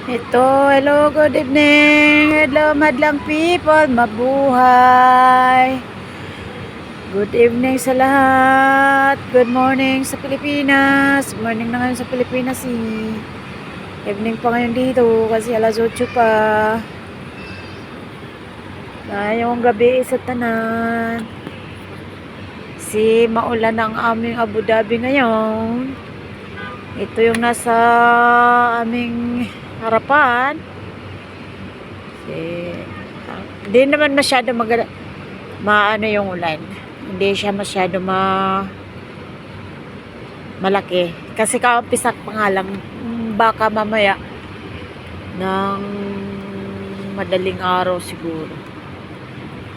Hello, good evening. Hello, madlang people, mabuhay. Good evening sa lahat. Good morning sa Pilipinas. Good morning na ngayon sa Pilipinas evening pa ngayon dito kasi alas 8 pa. Ngayong gabi sa tanan. Maulan ang aming Abu Dhabi ngayon. Ito yung nasa aming harapan. Hindi naman masyado maano yung ulan. Hindi siya masyado malaki. Kasi kaumpisak pa nga lang, baka mamaya ng madaling araw siguro.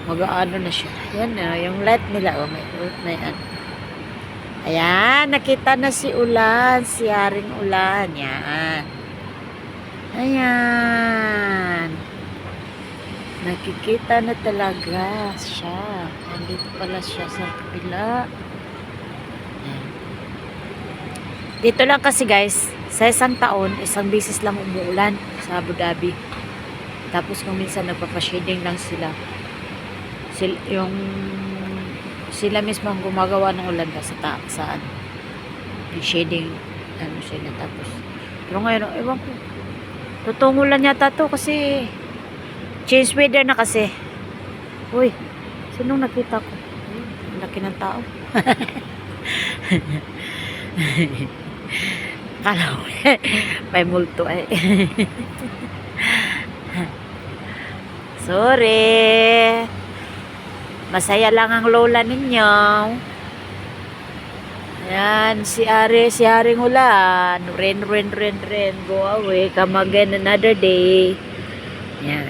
Mag-aano na siya. Yan na, yung light nila. Oh, may ano. Ayan, nakita na si Ulan, si Haring Ulan. Yan. Ayan. Nakikita na talaga siya. Andito pala siya sa kabila. Ayan. Dito lang kasi guys, sa isang taon, isang beses lang umuulan sa Abu Dhabi. Tapos kung minsan nagpapashading lang sila. Sila mismo ang gumagawa ng ulan sa saan. Yung shading, ano sila tapos. Pero ngayon, ewan ko. Totoong ulan yata to kasi change weather na kasi. Uy, sinong nakita ko? Laki ng tao. Kala ko, may multo eh. Sorry. Masaya lang ang lola ninyo. Ayan, si Haring Ulan. Rain. Go away. Come again another day. Ayan.